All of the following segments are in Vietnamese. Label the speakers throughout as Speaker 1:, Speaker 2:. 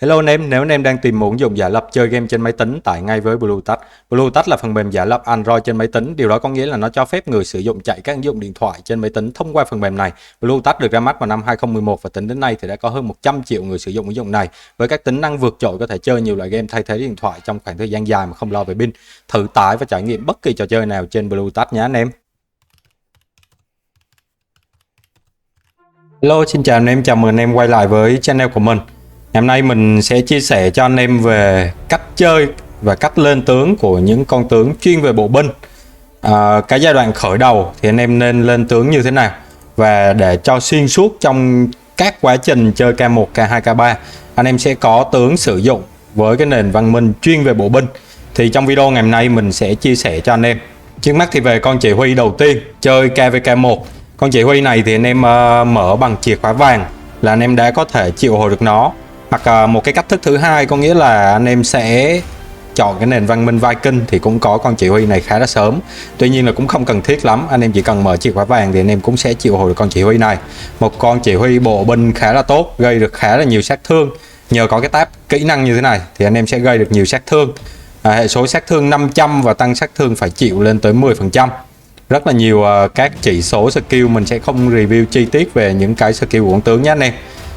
Speaker 1: Hello anh em, nếu anh em đang tìm một ứng dụng giả lập chơi game trên máy tính, tải ngay với BlueTouch. BlueTouch là phần mềm giả lập Android trên máy tính, điều đó có nghĩa là nó cho phép người sử dụng chạy các ứng dụng điện thoại trên máy tính thông qua phần mềm này. BlueTouch được ra mắt vào năm 2011 và tính đến nay thì đã có hơn 100 triệu người sử dụng ứng dụng này. Với các tính năng vượt trội có thể chơi nhiều loại game thay thế điện thoại trong khoảng thời gian dài mà không lo về pin. Thử tải và trải nghiệm bất kỳ trò chơi nào trên BlueTouch nhé anh em. Hello, xin chào anh em, chào mừng anh em quay lại với channel của mình. Ngày hôm nay mình sẽ chia sẻ cho anh em về cách chơi và cách lên tướng của những con tướng chuyên về bộ binh. Cái giai đoạn khởi đầu thì anh em nên lên tướng như thế nào, và để cho xuyên suốt trong các quá trình chơi K1, K2, K3 anh em sẽ có tướng sử dụng với cái nền văn minh chuyên về bộ binh. Thì trong video ngày hôm nay mình sẽ chia sẻ cho anh em. Trước mắt thì về con chỉ huy đầu tiên chơi KVK1. Con chỉ huy này thì anh em mở bằng chìa khóa vàng là anh em đã có thể triệu hồi được nó. Hoặc một cái cách thức thứ hai có nghĩa là anh em sẽ chọn cái nền văn minh Viking thì cũng có con chỉ huy này khá là sớm. Tuy nhiên là cũng không cần thiết lắm, anh em chỉ cần mở chìa khóa vàng thì anh em cũng sẽ triệu hồi được con chỉ huy này. Một con chỉ huy bộ binh khá là tốt, gây được khá là nhiều sát thương. Nhờ có cái tab kỹ năng như thế này thì anh em sẽ gây được nhiều sát thương. Hệ số sát thương 500 và tăng sát thương phải chịu lên tới 10%. Rất là nhiều các chỉ số skill, mình sẽ không review chi tiết về những cái skill của con tướng nhé anh em.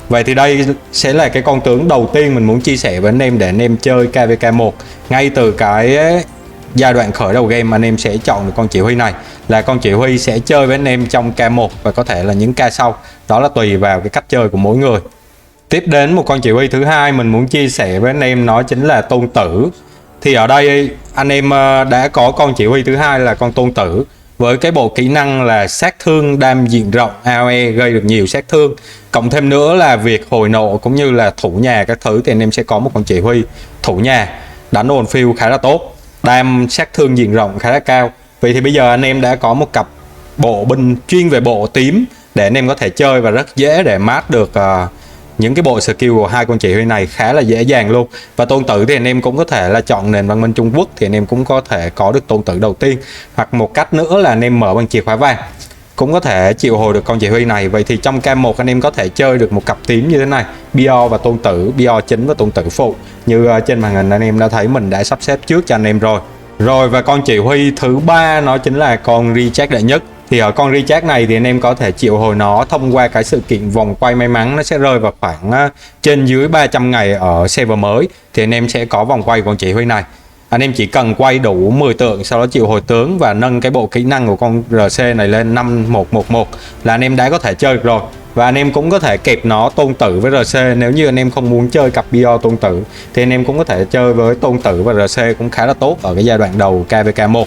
Speaker 1: Vậy thì đây sẽ là cái con tướng đầu tiên mình muốn chia sẻ với anh em để anh em chơi KVK1. Ngay từ cái giai đoạn khởi đầu game anh em sẽ chọn được con chỉ huy này, là con chỉ huy sẽ chơi với anh em trong K1 và có thể là những K sau. Đó là tùy vào cái cách chơi của mỗi người. Tiếp đến một con chỉ huy thứ hai mình muốn chia sẻ với anh em, nó chính là Tôn Tử. Thì ở đây anh em đã có con chỉ huy thứ hai là con Tôn Tử, với cái bộ kỹ năng là sát thương đam diện rộng, AOE gây được nhiều sát thương, cộng thêm nữa là việc hồi nộ cũng như là thủ nhà các thứ, thì anh em sẽ có một con chỉ huy thủ nhà đánh on field khá là tốt, đam sát thương diện rộng khá là cao. Vậy thì bây giờ anh em đã có một cặp bộ binh chuyên về bộ tím để anh em có thể chơi, và rất dễ để mát được những cái bộ skill của hai con chỉ huy này khá là dễ dàng luôn. Và Tôn Tử thì anh em cũng có thể là chọn nền văn minh Trung Quốc thì anh em cũng có thể có được Tôn Tử đầu tiên, hoặc một cách nữa là anh em mở bằng chìa khóa vàng cũng có thể triệu hồi được con chỉ huy này. Vậy thì trong K1 anh em có thể chơi được một cặp tím như thế này, Bio và Tôn Tử, Bio chính và Tôn Tử phụ, như trên màn hình anh em đã thấy mình đã sắp xếp trước cho anh em rồi. Và con chỉ huy thứ ba nó chính là con Richard đệ nhất. Thì ở con Richard này thì anh em có thể triệu hồi nó thông qua cái sự kiện vòng quay may mắn, nó sẽ rơi vào khoảng trên dưới 300 ngày ở server mới thì anh em sẽ có vòng quay con chỉ huy này. Anh em chỉ cần quay đủ 10 tượng, sau đó triệu hồi tướng và nâng cái bộ kỹ năng của con RC này lên 5111 là anh em đã có thể chơi được rồi. Và anh em cũng có thể kẹp nó Tôn Tử với RC. Nếu như anh em không muốn chơi cặp Bio Tôn Tử thì anh em cũng có thể chơi với Tôn Tử và RC, cũng khá là tốt ở cái giai đoạn đầu KVK1.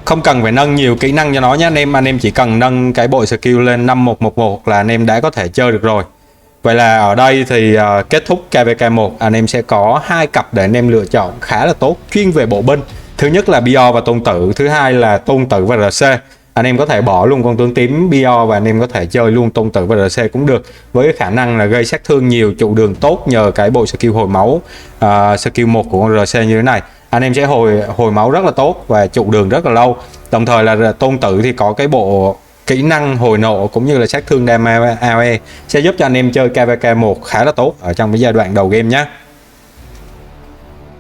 Speaker 1: Không cần phải nâng nhiều kỹ năng cho nó nhé anh em chỉ cần nâng cái bộ skill lên 5111 là anh em đã có thể chơi được rồi. Vậy là ở đây thì kết thúc KVK1 anh em sẽ có hai cặp để anh em lựa chọn khá là tốt chuyên về bộ binh. Thứ nhất là Bio và Tôn Tử, thứ hai là Tôn Tử và RC. Anh em có thể bỏ luôn con tướng tím Bio và anh em có thể chơi luôn Tôn Tử và RC cũng được, với khả năng là gây sát thương nhiều, trụ đường tốt nhờ cái bộ skill hồi máu skill 1 của con RC như thế này. Anh em sẽ hồi máu rất là tốt và trụ đường rất là lâu. Đồng thời là Tôn Tử thì có cái bộ kỹ năng hồi nộ cũng như là sát thương đam AOE sẽ giúp cho anh em chơi KVK1 khá là tốt ở trong cái giai đoạn đầu game nhé.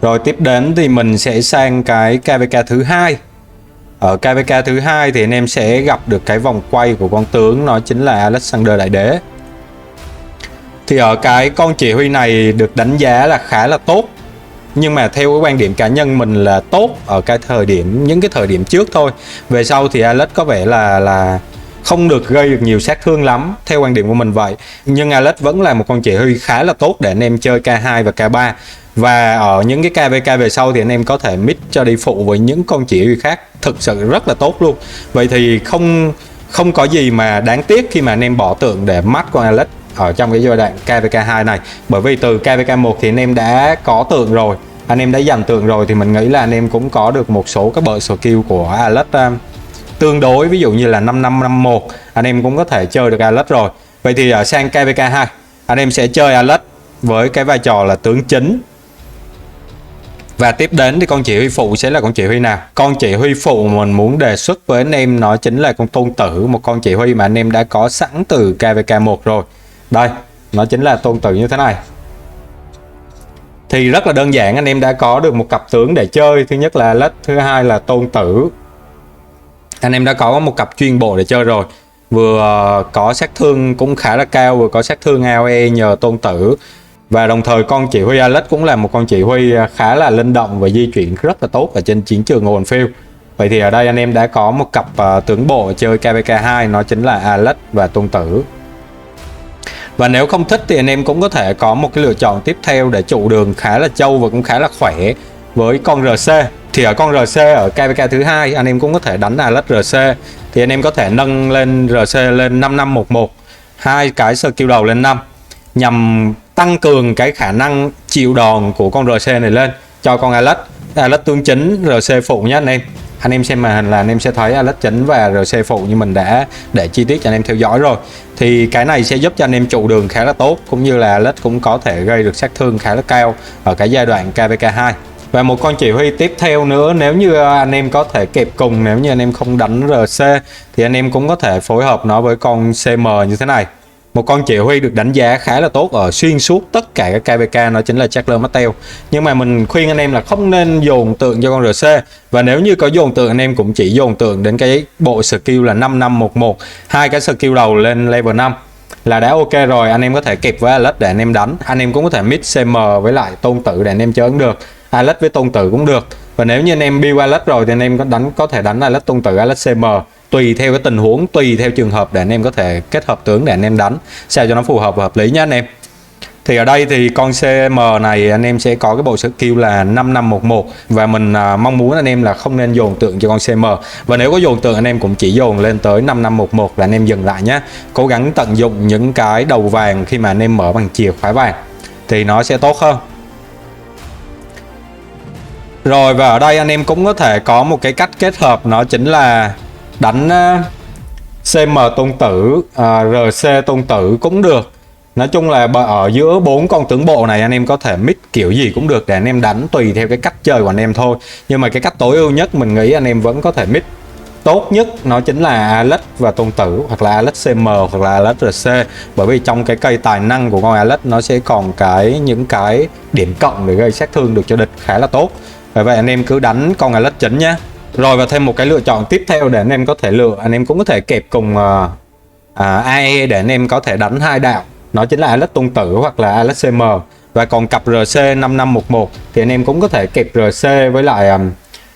Speaker 1: Rồi tiếp đến thì mình sẽ sang cái KVK thứ hai. Ở KVK thứ hai thì anh em sẽ gặp được cái vòng quay của con tướng, nó chính là Alexander Đại Đế. Thì ở cái con chỉ huy này được đánh giá là khá là tốt, nhưng mà theo cái quan điểm cá nhân mình là tốt ở cái những cái thời điểm trước thôi. Về sau thì Alex có vẻ là không được gây được nhiều sát thương lắm, theo quan điểm của mình vậy. Nhưng Alex vẫn là một con chỉ huy khá là tốt để anh em chơi K2 và K3. Và ở những cái KVK về sau thì anh em có thể mix cho đi phụ với những con chỉ huy khác, thực sự rất là tốt luôn. Vậy thì không có gì mà đáng tiếc khi mà anh em bỏ tượng để mắt con Alex ở trong cái giai đoạn KVK2 này. Bởi vì từ KVK1 thì anh em đã có tượng rồi, anh em đã dành tượng rồi, thì mình nghĩ là anh em cũng có được một số các bộ skill của Alex tương đối, ví dụ như là 5551 anh em cũng có thể chơi được Alex rồi. Vậy thì ở sang KVK2 anh em sẽ chơi Alex với cái vai trò là tướng chính. Và tiếp đến thì con chỉ huy phụ sẽ là con chỉ huy nào? Con chỉ huy phụ mình muốn đề xuất với anh em nó chính là con Tôn Tử, một con chỉ huy mà anh em đã có sẵn từ KVK1 rồi. Đây, nó chính là Tôn Tử như thế này. Thì rất là đơn giản, anh em đã có được một cặp tướng để chơi. Thứ nhất là Alex, thứ hai là Tôn Tử. Anh em đã có một cặp chuyên bộ để chơi rồi. Vừa có sát thương cũng khá là cao, vừa có sát thương AOE nhờ Tôn Tử. Và đồng thời con chỉ huy Alex cũng là một con chỉ huy khá là linh động và di chuyển rất là tốt ở trên chiến trường Oldfield. Vậy thì ở đây anh em đã có một cặp tướng bộ chơi KVK2, nó chính là Alex và Tôn Tử. Và nếu không thích thì anh em cũng có thể có một cái lựa chọn tiếp theo để trụ đường khá là trâu và cũng khá là khỏe với con RC. Thì ở con RC ở KVK thứ hai anh em cũng có thể đánh Alex RC. Thì anh em có thể nâng lên RC lên 5511, hai cái skill đầu lên 5 nhằm tăng cường cái khả năng chịu đòn của con RC này lên cho con Alex. Alex tướng chính, RC phụ nhé anh em. Anh em xem màn hình là anh em sẽ thấy Alex chính và RC phụ như mình đã để chi tiết cho anh em theo dõi rồi. Thì cái này sẽ giúp cho anh em trụ đường khá là tốt, cũng như là Alex cũng có thể gây được sát thương khá là cao ở cái giai đoạn KVK2. Và một con chỉ huy tiếp theo nữa, nếu như anh em có thể kẹp cùng, nếu như anh em không đánh RC thì anh em cũng có thể phối hợp nó với con CM như thế này. Một con chỉ huy được đánh giá khá là tốt ở xuyên suốt tất cả các KVK, nó chính là Charles Martel. Nhưng mà mình khuyên anh em là không nên dồn tượng cho con RC. Và nếu như có dồn tượng, anh em cũng chỉ dồn tượng đến cái bộ skill là 5511, hai cái skill đầu lên level 5 là đã ok rồi. Anh em có thể kẹp với Alex để anh em đánh. Anh em cũng có thể mix CM với lại Tôn Tử để anh em chơi cũng được, Alex với Tôn Tử cũng được. Và nếu như anh em build Alex rồi thì anh em có thể đánh Alex Tôn Tử, Alex CM, tùy theo cái tình huống, tùy theo trường hợp để anh em có thể kết hợp tướng để anh em đánh sao cho nó phù hợp và hợp lý nhé anh em. Thì ở đây thì con CM này anh em sẽ có cái bộ skill là 5511 và mình mong muốn anh em là không nên dồn tượng cho con CM. Và nếu có dồn tượng anh em cũng chỉ dồn lên tới 5511 là anh em dừng lại nhé. Cố gắng tận dụng những cái đầu vàng khi mà anh em mở bằng chìa khóa vàng thì nó sẽ tốt hơn. Rồi, và ở đây anh em cũng có thể có một cái cách kết hợp, nó chính là đánh CM Tôn Tử, RC Tôn Tử cũng được. Nói chung là ở giữa 4 con tướng bộ này anh em có thể mix kiểu gì cũng được để anh em đánh, tùy theo cái cách chơi của anh em thôi. Nhưng mà cái cách tối ưu nhất mình nghĩ anh em vẫn có thể mix tốt nhất nó chính là Alex và Tôn Tử, hoặc là Alex CM, hoặc là Alex RC. Bởi vì trong cái cây tài năng của con Alex nó sẽ còn những cái điểm cộng để gây sát thương được cho địch khá là tốt. Bởi vậy anh em cứ đánh con Alex chính nhé. Rồi, và thêm một cái lựa chọn tiếp theo để anh em có thể lựa, anh em cũng có thể kẹp cùng AE để anh em có thể đánh hai đạo, nó chính là Alex Tôn Tử hoặc là Alex CM. Và còn cặp RC 5511 thì anh em cũng có thể kẹp RC với lại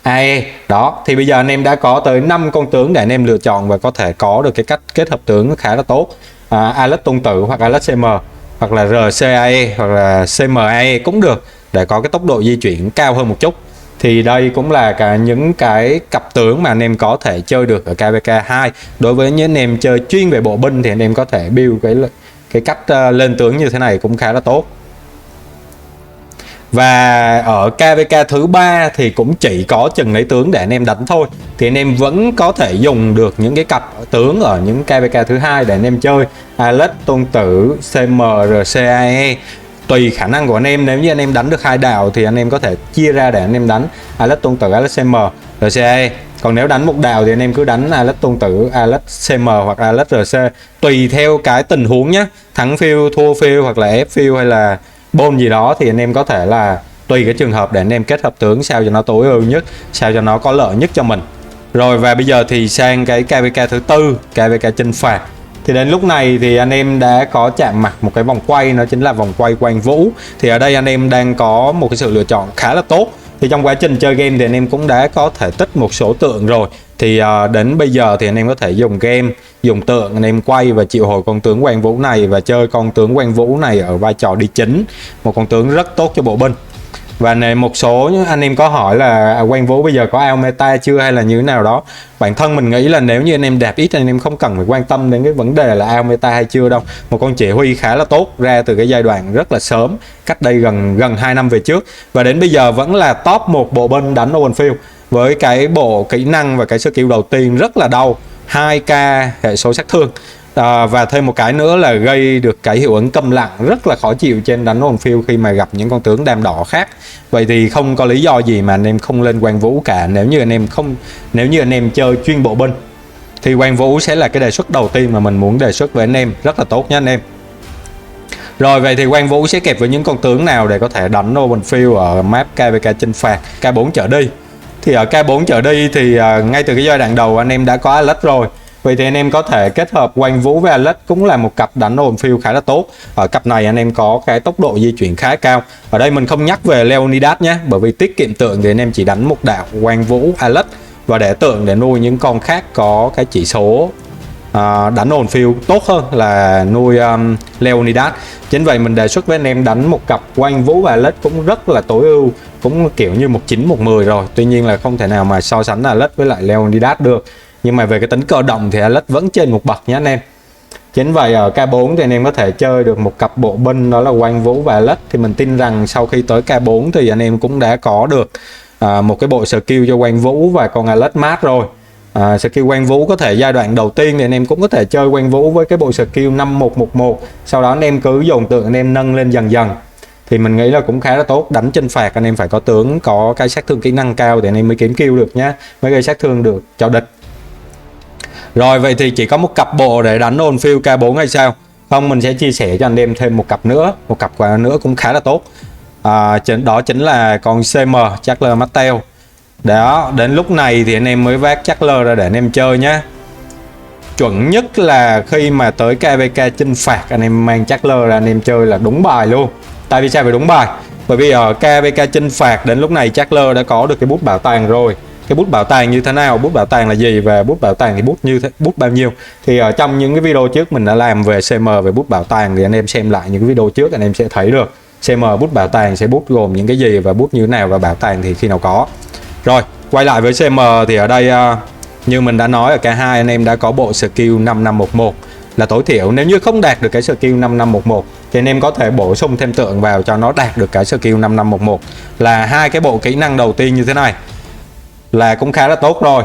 Speaker 1: AE. Đó, thì bây giờ anh em đã có tới 5 con tướng để anh em lựa chọn và có thể có được cái cách kết hợp tướng khá là tốt. Alex Tôn Tử hoặc Alex CM, hoặc là RC AE hoặc là CM AE cũng được, để có cái tốc độ di chuyển cao hơn một chút. Thì đây cũng là những cái cặp tướng mà anh em có thể chơi được ở KVK2. Đối với những anh em chơi chuyên về bộ binh thì anh em có thể build cái cách lên tướng như thế này cũng khá là tốt. Và ở KVK thứ 3 thì cũng chỉ có chừng lấy tướng để anh em đánh thôi. Thì anh em vẫn có thể dùng được những cái cặp tướng ở những KVK thứ 2 để anh em chơi Alex Tôn Tử, CM, RCAE. Tùy khả năng của anh em, nếu như anh em đánh được hai đạo thì anh em có thể chia ra để anh em đánh Alex Tôn Tử, Alex CM, RCAE. Còn nếu đánh một đạo thì anh em cứ đánh Alex Tôn Tử, Alex CM hoặc Alex RC, tùy theo cái tình huống nhé. Thắng phiêu, thua phiêu hoặc là ép phiêu hay là bôn gì đó thì anh em có thể là tùy cái trường hợp để anh em kết hợp tướng sao cho nó tối ưu nhất, sao cho nó có lợi nhất cho mình. Rồi, và bây giờ thì sang cái KVK thứ 4, KVK chinh phạt. Thì đến lúc này thì anh em đã có chạm mặt một cái vòng quay, nó chính là vòng quay Quang Vũ. Thì ở đây anh em đang có một cái sự lựa chọn khá là tốt. Thì trong quá trình chơi game thì anh em cũng đã có thể tích một số tượng rồi. Thì đến bây giờ thì anh em có thể dùng game, dùng tượng anh em quay và triệu hồi con tướng Quang Vũ này và chơi con tướng Quang Vũ này ở vai trò đi chính. Một con tướng rất tốt cho bộ binh. Và một số anh em có hỏi là Quang Vũ bây giờ có out meta chưa hay là như thế nào đó. Bản thân mình nghĩ là nếu như anh em đẹp ít anh em không cần phải quan tâm đến cái vấn đề là out meta hay chưa đâu. Một con chỉ huy khá là tốt, ra từ cái giai đoạn rất là sớm, cách đây gần 2 năm về trước. Và đến bây giờ vẫn là top 1 bộ binh đánh Oldfield với cái bộ kỹ năng và cái skill đầu tiên rất là đau, 2k hệ số sát thương. Và thêm một cái nữa là gây được cái hiệu ứng câm lặng rất là khó chịu trên đánh Oldfield khi mà gặp những con tướng đam đỏ khác. Vậy thì không có lý do gì mà anh em không lên Quang Vũ cả. Nếu như anh em chơi chuyên bộ binh thì Quang Vũ sẽ là cái đề xuất đầu tiên mà mình muốn đề xuất với anh em, rất là tốt nha anh em. Rồi vậy thì Quang Vũ sẽ kẹp với những con tướng nào để có thể đánh open field ở map KVK chinh phạt K4 trở đi? Thì ở K4 trở đi thì ngay từ cái giai đoạn đầu anh em đã có Alex rồi. Vậy thì anh em có thể kết hợp Quang Vũ với Alex cũng là một cặp đánh open field khá là tốt. Ở cặp này anh em có cái tốc độ di chuyển khá cao. Ở đây mình không nhắc về Leonidas nhé, bởi vì tiết kiệm tượng thì anh em chỉ đánh một đạo Quang Vũ, Alex và để tượng để nuôi những con khác có cái chỉ số đánh open field tốt hơn là nuôi Leonidas. Chính vậy mình đề xuất với anh em đánh một cặp Quang Vũ và Alex cũng rất là tối ưu, cũng kiểu như 19 110 rồi. Tuy nhiên là không thể nào mà so sánh Alex với lại Leonidas được, nhưng mà về cái tính cơ động thì Alex vẫn trên một bậc nhé anh em. Chính vậy ở K4 thì anh em có thể chơi được một cặp bộ binh đó là Quang Vũ và Alex. Thì mình tin rằng sau khi tới K4 thì anh em cũng đã có được một cái bộ skill cho Quang Vũ và con Alex mát rồi. Skill Quang Vũ có thể giai đoạn đầu tiên thì anh em cũng có thể chơi Quang Vũ với cái bộ skill 5111, sau đó anh em cứ dồn tượng anh em nâng lên dần dần thì mình nghĩ là cũng khá là tốt. Đánh chinh phạt anh em phải có tướng có cái sát thương kỹ năng cao thì anh em mới kiếm kill được nhé, mới gây sát thương được cho địch. Rồi vậy thì chỉ có một cặp bộ để đánh open field K4 hay sao? Không, mình sẽ chia sẻ cho anh em thêm một cặp nữa, một cặp quà nữa cũng khá là tốt. Đó chính là con CM Charles Martel. Đó, đến lúc này thì anh em mới vác Charles ra để anh em chơi nhé. Chuẩn nhất là khi mà tới KVK chinh phạt anh em mang Charles ra anh em chơi là đúng bài luôn. Tại vì sao phải đúng bài? Bởi vì ở KVK chinh phạt đến lúc này Charles đã có được cái bút bảo tàng rồi. Cái bút bảo tàng như thế nào, bút bảo tàng là gì và bút bảo tàng thì bút bao nhiêu, thì ở trong những cái video trước mình đã làm về CM về bút bảo tàng, thì anh em xem lại những cái video trước anh em sẽ thấy được CM bút bảo tàng sẽ bút gồm những cái gì và bút như thế nào và bảo tàng thì khi nào có. Rồi quay lại với CM thì ở đây như mình đã nói ở K2 anh em đã có bộ skill 5511 là tối thiểu. Nếu như không đạt được cái skill 5511 thì anh em có thể bổ sung thêm tượng vào cho nó đạt được cái skill 5511, là hai cái bộ kỹ năng đầu tiên như thế này là cũng khá là tốt rồi.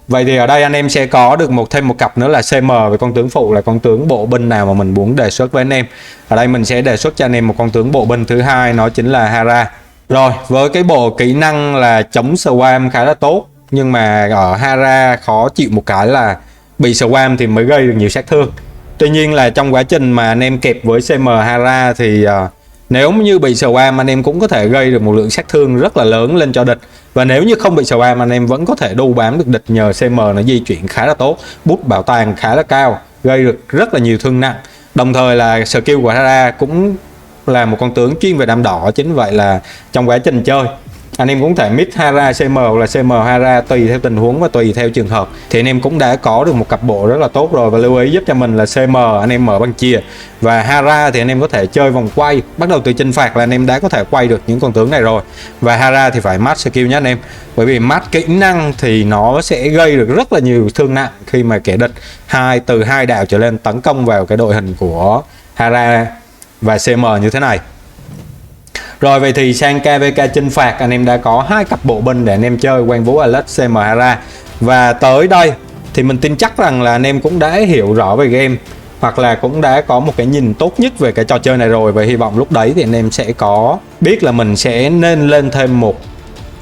Speaker 1: Vậy thì ở đây anh em sẽ có được thêm một cặp nữa là CM với con tướng phụ là con tướng bộ binh nào mà mình muốn đề xuất với anh em. Ở đây mình sẽ đề xuất cho anh em một con tướng bộ binh thứ hai, nó chính là Hera. Rồi với cái bộ kỹ năng là chống Swarm khá là tốt, nhưng mà ở Hera khó chịu một cái là bị Swarm thì mới gây được nhiều sát thương. Tuy nhiên là trong quá trình mà anh em kẹp với CM Hera thì nếu như bị Swarm anh em cũng có thể gây được một lượng sát thương rất là lớn lên cho địch. Và nếu như không bị Swarm anh em vẫn có thể đu bám được địch nhờ CM nó di chuyển khá là tốt, bút bảo tàng khá là cao, gây được rất là nhiều thương nặng. Đồng thời là skill của Hera cũng là một con tướng chuyên về đam đỏ, chính vậy là trong quá trình chơi anh em cũng thể mix Hera CM hoặc là CM Hera tùy theo tình huống và tùy theo trường hợp thì anh em cũng đã có được một cặp bộ rất là tốt rồi. Và lưu ý giúp cho mình là CM anh em mở băng chia và Hera thì anh em có thể chơi vòng quay, bắt đầu từ chinh phạt là anh em đã có thể quay được những con tướng này rồi. Và Hera thì phải match skill nhé anh em, bởi vì match kỹ năng thì nó sẽ gây được rất là nhiều thương nặng khi mà kẻ địch từ hai đạo trở lên tấn công vào cái đội hình của Hera và CM như thế này. Rồi vậy thì sang KVK chinh phạt anh em đã có hai cặp bộ binh để anh em chơi Quang Vũ, Alex, CM Hera. Và tới đây thì mình tin chắc rằng là anh em cũng đã hiểu rõ về game hoặc là cũng đã có một cái nhìn tốt nhất về cái trò chơi này rồi. Và hy vọng lúc đấy thì anh em sẽ có biết là mình sẽ nên lên thêm một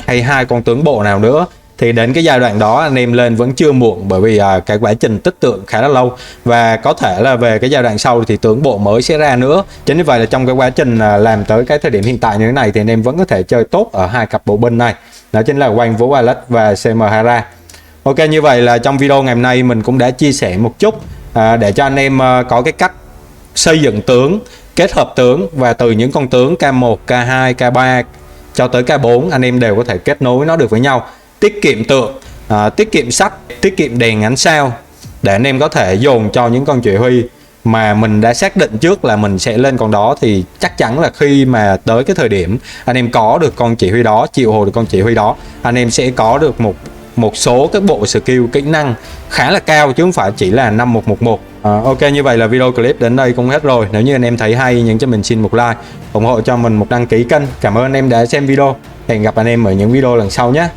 Speaker 1: hay hai con tướng bộ nào nữa. Thì đến cái giai đoạn đó anh em lên vẫn chưa muộn, bởi vì cái quá trình tích tượng khá là lâu và có thể là về cái giai đoạn sau thì tướng bộ mới sẽ ra nữa. Chính vì vậy là trong cái quá trình làm tới cái thời điểm hiện tại như thế này thì anh em vẫn có thể chơi tốt ở hai cặp bộ binh này, đó chính là Quang Vũ Alex và CM Hera. Ok, như vậy là trong video ngày hôm nay mình cũng đã chia sẻ một chút để cho anh em có cái cách xây dựng tướng, kết hợp tướng, và từ những con tướng K1, K2, K3 cho tới K4 anh em đều có thể kết nối nó được với nhau, tiết kiệm tượng, tiết kiệm sắt, tiết kiệm đèn ánh sao để anh em có thể dồn cho những con chỉ huy mà mình đã xác định trước là mình sẽ lên con đó. Thì chắc chắn là khi mà tới cái thời điểm anh em có được con chỉ huy đó, triệu hồi được con chỉ huy đó, anh em sẽ có được một số các bộ skill kỹ năng khá là cao chứ không phải chỉ là 5111. Ok, như vậy là video clip đến đây cũng hết rồi. Nếu như anh em thấy hay nhấn cho mình xin một like, ủng hộ cho mình một đăng ký kênh. Cảm ơn anh em đã xem video. Hẹn gặp anh em ở những video lần sau nhé.